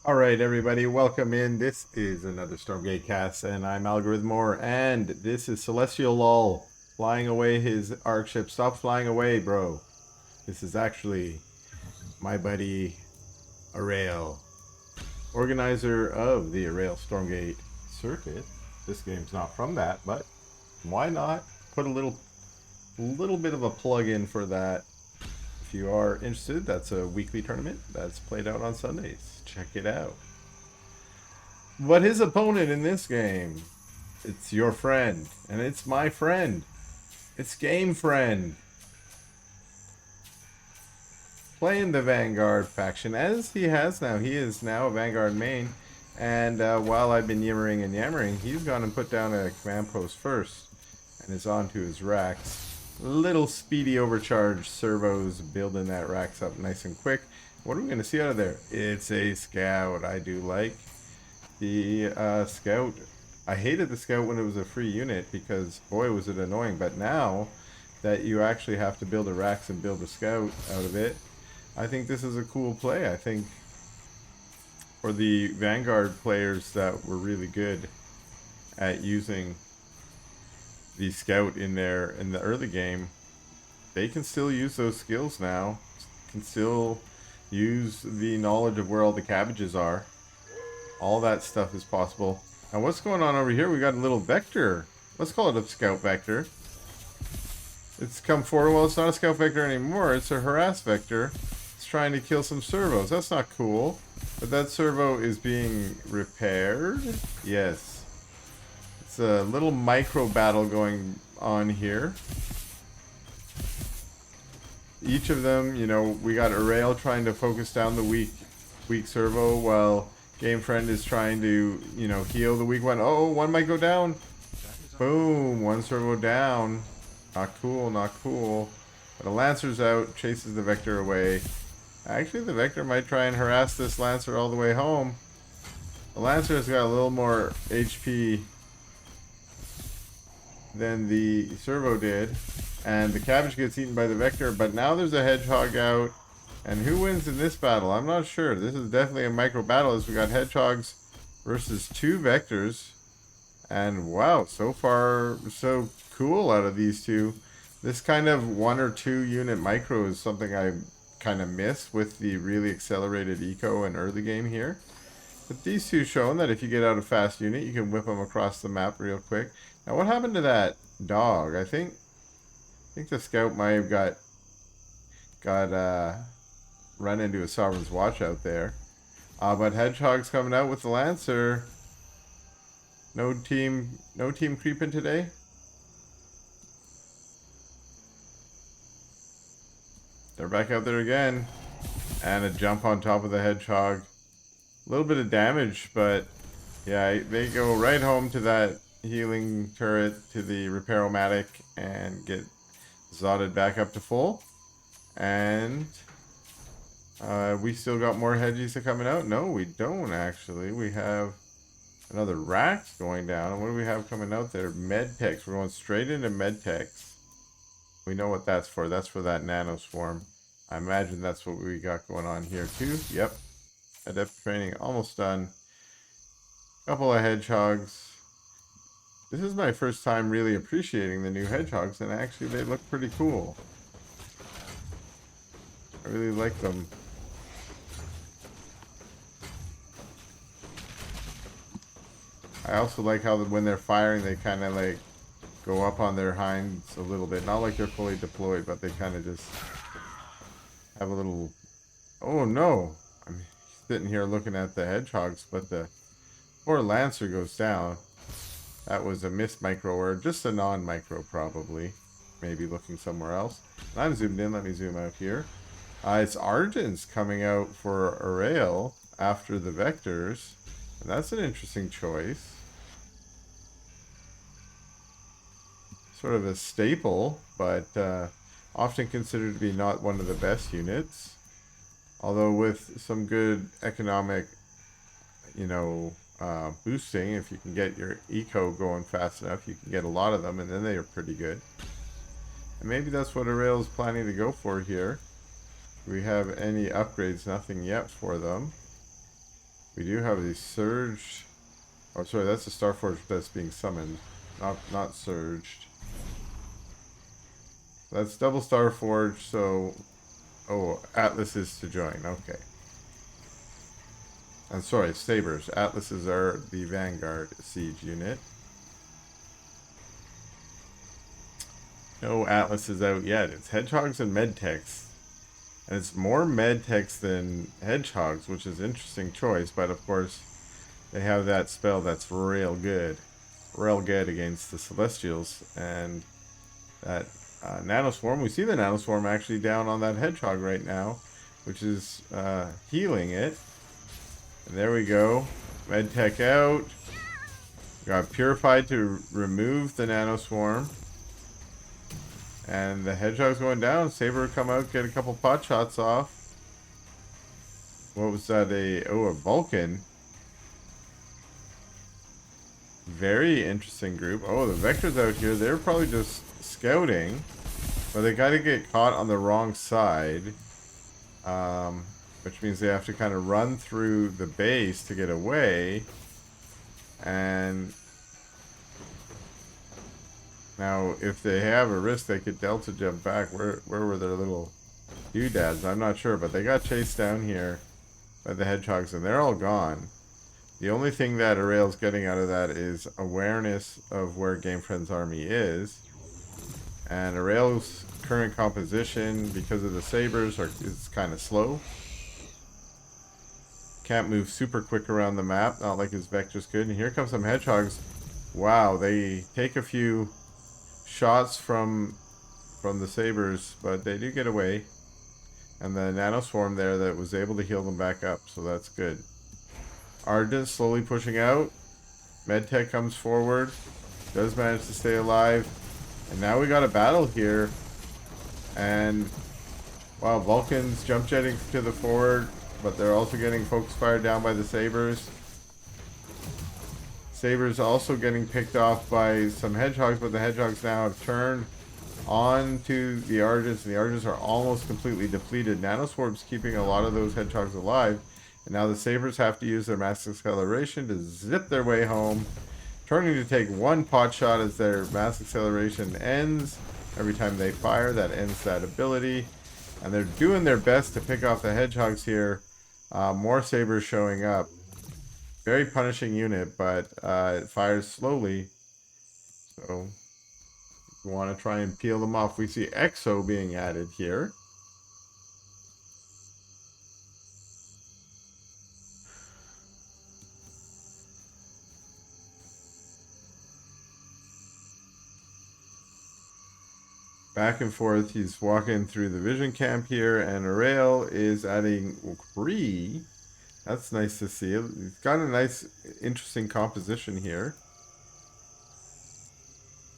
Alright everybody, welcome in. This is another Stormgate cast and I'm Algorithmore and this is Celestial Lull flying away his arc ship. Stop flying away, bro. This is actually my buddy Aureil, organizer of the Aureil Stormgate circuit. This game's not from that, but why not put a little bit of a plug in for that. If you are interested, that's a weekly tournament that's played out on Sundays. Check it out. But his opponent in this game, it's your friend, and it's my friend. It's GameFriend. Playing the Vanguard faction, as he has now. He is now a Vanguard main. And while I've been yimmering and yammering, he's gone and put down a command post first. And is on to his racks. Little speedy overcharge servos building that racks up nice and quick. What are we going to see out of there? It's a scout. I do like the scout. I hated the scout when it was a free unit because boy was it annoying, but now that you actually have to build a racks and build a scout out of it, I think this is a cool play. I think for the Vanguard players that were really good at using the scout in the early game, they can still use those skills now, can still use the knowledge of where all the cabbages are. All that stuff is possible. And what's going on over here? We got a little vector. Let's call it a scout vector. It's come forward. Well, it's not a scout vector anymore. It's a harass vector. It's trying to kill some servos. That's not cool. But that servo is being repaired. Yes. It's a little micro battle going on here. Each of them, you know, we got Aureil trying to focus down the weak servo while GameFriend is trying to, you know, heal the weak one. Oh, one might go down. Boom, one servo down. Not cool, not cool. But a Lancer's out, chases the Vector away. Actually, the Vector might try and harass this Lancer all the way home. The Lancer has got a little more HP than the servo did. And the cabbage gets eaten by the Vector, but now there's a Hedgehog out. And who wins in this battle? I'm not sure. This is definitely a micro battle as we got Hedgehogs versus two Vectors. And wow, so far so cool out of these two. This kind of 1 or 2 unit micro is something I kind of miss with the really accelerated eco and early game here. But these two showing that if you get out a fast unit, you can whip them across the map real quick. Now what happened to that dog? I think the scout might have got run into a Sovereign's Watch out there. But Hedgehog's coming out with the Lancer. No team creeping today. They're back out there again. And a jump on top of the Hedgehog. A little bit of damage, but yeah, they go right home to that healing turret, to the Repair-O-Matic, and get zotted back up to full. And we still got more hedgies coming out. No, we don't actually. We have another racks going down. And what do we have coming out there? Medtechs. We're going straight into Medtechs. We know what that's for. That's for that nano swarm. I imagine that's what we got going on here too. Yep. Adept training almost done. Couple of hedgehogs. This is my first time really appreciating the new hedgehogs, and actually they look pretty cool. I really like them. I also like how when they're firing, they kind of like go up on their hinds a little bit. Not like they're fully deployed, but they kind of just have a little... Oh no! I'm sitting here looking at the hedgehogs, but the poor Lancer goes down. That was a missed micro, or just a non-micro probably. Maybe looking somewhere else. And I'm zoomed in. Let me zoom out here. It's Argent's coming out for Aureil after the Vectors. And that's an interesting choice. Sort of a staple, but often considered to be not one of the best units. Although with some good economic, you know, boosting, if you can get your eco going fast enough, you can get a lot of them, and then they are pretty good. And maybe that's what Aureil is planning to go for here. Do we have any upgrades? Nothing yet for them. We do have a surge. Oh, sorry, that's the Starforge that's being summoned, not surged. That's double Starforge. So, oh, Atlas is to join. Okay. I'm sorry, Sabers. Atlases are the Vanguard siege unit. No Atlas is out yet. It's Hedgehogs and Medtechs. And it's more Medtechs than Hedgehogs, which is an interesting choice. But of course, they have that spell that's real good. Real good against the Celestials. And that Nanoswarm, we see the Nanoswarm actually down on that Hedgehog right now, which is healing it. And there we go. Medtech out. Got Purified to remove the Nanoswarm. And the Hedgehog's going down. Saber come out, get a couple pot shots off. What was that? A Vulcan. Very interesting group. Oh, the Vector's out here. They're probably just scouting. But they gotta get caught on the wrong side. Which means they have to kind of run through the base to get away. And now, if they have a risk, they could Delta jump back. Where were their little doodads? I'm not sure, but they got chased down here by the Hedgehogs, and they're all gone. The only thing that NOT-Aureil's getting out of that is awareness of where GameFriend's army is. And NOT-Aureil's current composition, because of the Sabers, is kind of slow. Can't move super quick around the map, not like his Vectors could. And here comes some Hedgehogs. Wow, they take a few shots from the Sabers, but they do get away. And the Nanoswarm there that was able to heal them back up, so that's good. Argent slowly pushing out. Medtech comes forward, does manage to stay alive, and now we got a battle here. And wow, Vulcans jump jetting to the forward, but they're also getting focus fired down by the Sabers. Sabers also getting picked off by some Hedgehogs, but the Hedgehogs now have turned on to the Argents, and the Argents are almost completely depleted. Nanoswarm's keeping a lot of those Hedgehogs alive, and now the Sabers have to use their mass acceleration to zip their way home, turning to take one pot shot as their mass acceleration ends. Every time they fire, that ends that ability, and they're doing their best to pick off the Hedgehogs here. More Sabers showing up. Very punishing unit, but it fires slowly. So we want to try and peel them off. We see Exo being added here. Back and forth, he's walking through the vision camp here, and NOT-Aureil is adding Kree. That's nice to see. He's got a nice, interesting composition here.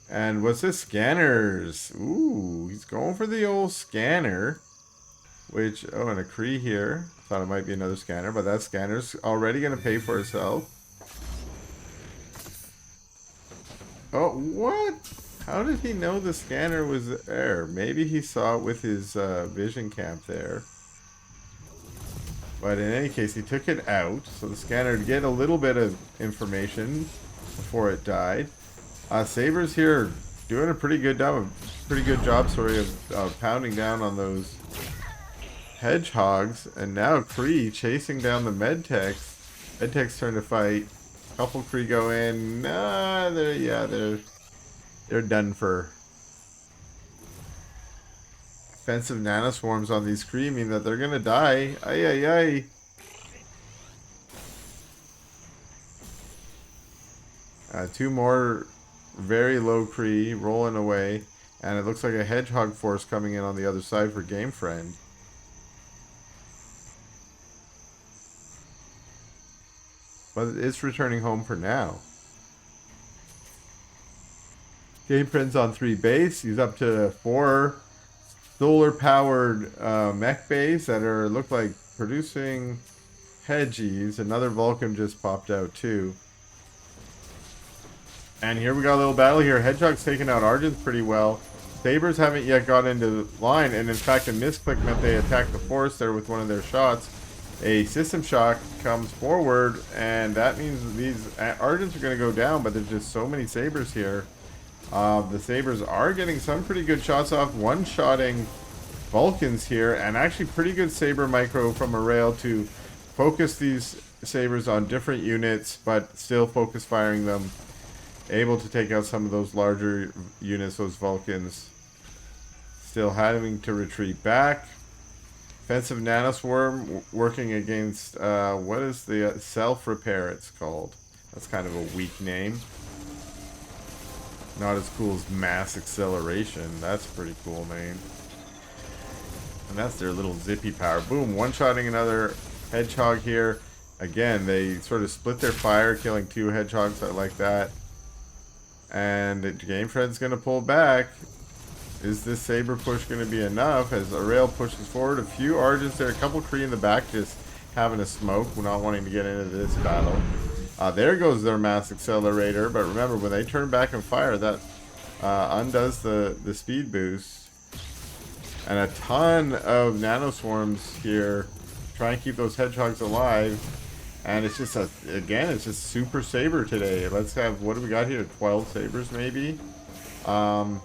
And what's this? Scanners. Ooh, he's going for the old scanner. Which, oh, and a Kree here. Thought it might be another scanner, but that scanner's already going to pay for itself. Oh, what? How did he know the scanner was there? Maybe he saw it with his vision camp there. But in any case, he took it out, so the scanner would get a little bit of information before it died. Sabers here doing a pretty good job, of pounding down on those Hedgehogs, and now Kree chasing down the Medtechs. Medtechs turn to fight. Couple Kree go in. They're done for. Offensive Nanoswarms on these Kree mean that they're gonna die. Ay. Two more very low Kree rolling away, and it looks like a Hedgehog force coming in on the other side for GameFriend. But it's returning home for now. GameFriend's on 3 base. He's up to 4 solar-powered mech bays that look like producing Hedgies. Another Vulcan just popped out too. And here we got a little battle here. Hedgehog's taking out Argents pretty well. Sabers haven't yet got into line, and in fact a misclick meant they attacked the forest there with one of their shots. A system shock comes forward, and that means these Argents are going to go down, but there's just so many Sabers here. The Sabers are getting some pretty good shots off, one-shotting Vulcans here, and actually pretty good Saber micro from AUREL to focus these Sabers on different units, but still focus firing them. Able to take out some of those larger units, those Vulcans. Still having to retreat back. Offensive Nanoswarm working against, what is the self-repair it's called. That's kind of a weak name. Not as cool as Mass Acceleration. That's a pretty cool name. And that's their little zippy power. Boom, one-shotting another Hedgehog here. Again, they sort of split their fire, killing 2 Hedgehogs. I like that. And GameFriend's going to pull back. Is this Saber push going to be enough as AUREL pushes forward? A few Argents there, a couple Kree in the back just having a smoke. We're not wanting to get into this battle. There goes their Mass Accelerator, but remember, when they turn back and fire, that undoes the speed boost. And a ton of Nanoswarms here. Try and keep those Hedgehogs alive. And it's just, again, it's just super Saber today. Let's have, what do we got here? 12 Sabers maybe? And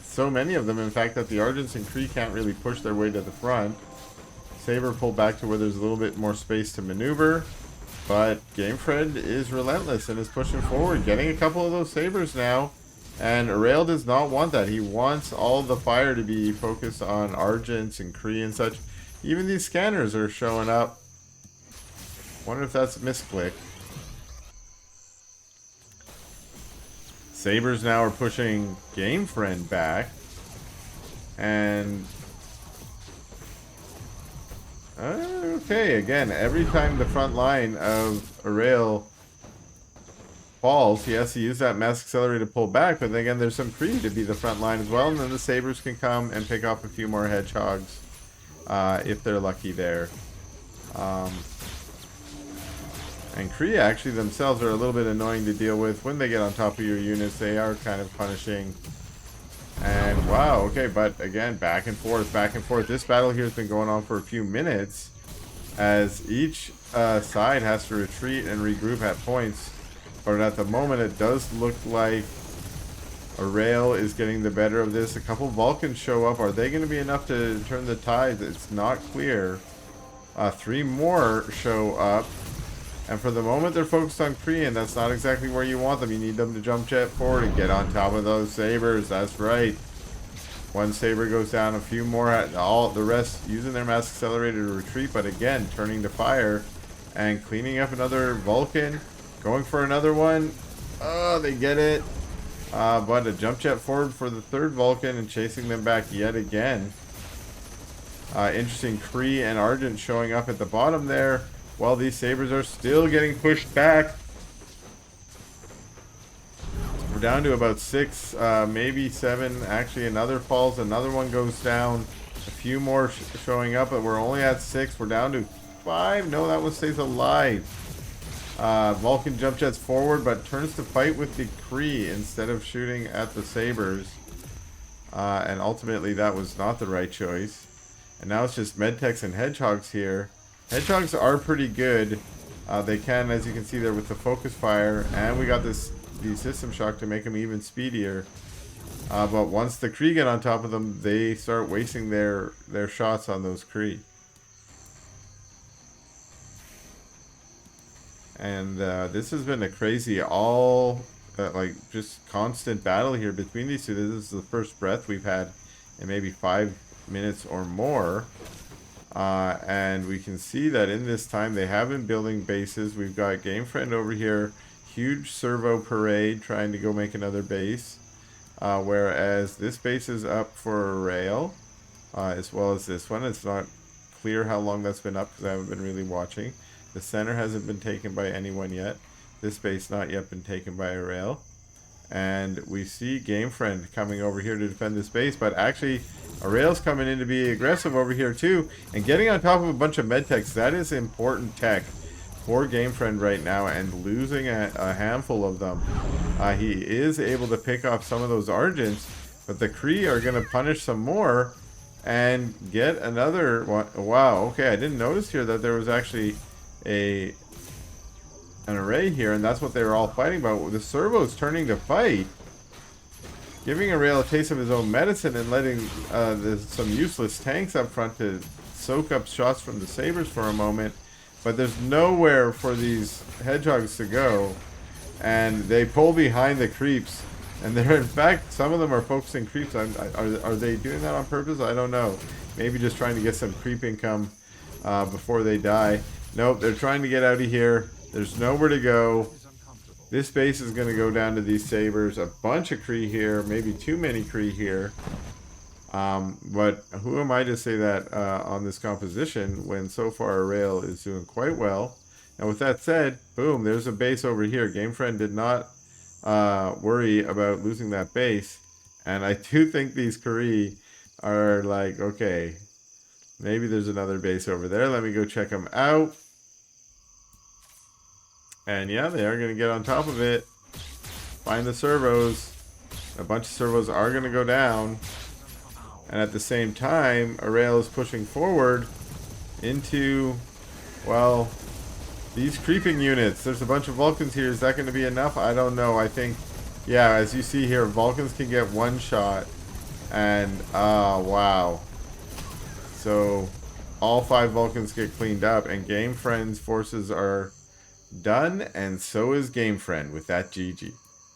so many of them, in fact, that the Argents and Kree can't really push their way to the front. Saber pulled back to where there's a little bit more space to maneuver. But GameFriend is relentless and is pushing forward, getting a couple of those Sabers now. And AUREL does not want that. He wants all the fire to be focused on Argents and Kree and such. Even these scanners are showing up. Wonder if that's a misclick. Sabers now are pushing GameFriend back. And okay, again, every time the front line of AUREL falls, he has to use that Mass Accelerator to pull back, but then again, there's some Kree to be the front line as well, and then the Sabers can come and pick off a few more Hedgehogs if they're lucky there. And Kree actually themselves are a little bit annoying to deal with. When they get on top of your units, they are kind of punishing. And wow, okay, but again, back and forth, back and forth. This battle here has been going on for a few minutes as each side has to retreat and regroup at points. But at the moment, it does look like AUREL is getting the better of this. A couple Vulcans show up. Are they going to be enough to turn the tides? It's not clear. 3 more show up. And for the moment, they're focused on Kree, and that's not exactly where you want them. You need them to jump jet forward and get on top of those Sabers. That's right. One Saber goes down, a few more, all the rest using their Mass Accelerator to retreat, but again, turning to fire and cleaning up another Vulcan. Going for another one. Oh, they get it. But a jump jet forward for the 3rd Vulcan and chasing them back yet again. Interesting Kree and Argent showing up at the bottom there. While these Sabers are still getting pushed back. We're down to about 6, maybe 7. Actually, another falls. Another one goes down. A few more showing up, but we're only at 6. We're down to 5. No, that one stays alive. Vulcan jump jets forward, but turns to fight with the Kree instead of shooting at the Sabers. And ultimately, that was not the right choice. And now it's just Medtechs and Hedgehogs here. Hedgehogs are pretty good. They can, as you can see there, with the focus fire, and we got the system shock to make them even speedier. But once the Kree get on top of them, they start wasting their shots on those Kree. And this has been a crazy, like just constant battle here between these two. This is the first breath we've had in maybe 5 minutes or more. And we can see that in this time they have been building bases. We've got GameFriend over here, huge servo parade trying to go make another base, whereas this base is up for AUREL, as well as this one. It's not clear how long that's been up because I haven't been really watching. The center hasn't been taken by anyone yet. This base not yet been taken by AUREL. And we see GameFriend coming over here to defend this base, but actually AUREL's coming in to be aggressive over here too, and getting on top of a bunch of medtechs. That is important tech for GameFriend right now, and losing a handful of them. He is able to pick off some of those Argents, but the Kree are going to punish some more. and get another one. Wow, okay, I didn't notice here that there was actually an array here, and that's what they were all fighting about. The servo's turning to fight, giving Aureil a taste of his own medicine and letting some useless tanks up front to soak up shots from the sabers for a moment. But there's nowhere for these hedgehogs to go, and they pull behind the creeps. And they're, in fact, some of them are focusing creeps. Are they doing that on purpose? I don't know. Maybe just trying to get some creep income before they die. Nope, they're trying to get out of here. There's nowhere to go. This base is going to go down to these sabers. A bunch of Kree here. Maybe too many Kree here. But who am I to say that on this composition when so far Aureil is doing quite well. Now with that said, boom, there's a base over here. GameFriend did not worry about losing that base, and I do think these Kree are like, okay, maybe there's another base over there. Let me go check them out. And yeah, they are going to get on top of it. Find the servos. A bunch of servos are going to go down. And at the same time, Aureil is pushing forward into, well, these creeping units. There's a bunch of Vulcans here. Is that going to be enough? I don't know. I think, yeah, as you see here, Vulcans can get one shot. And, wow. So, all 5 Vulcans get cleaned up. And GameFriend's forces are done. And so is GameFriend with that GG.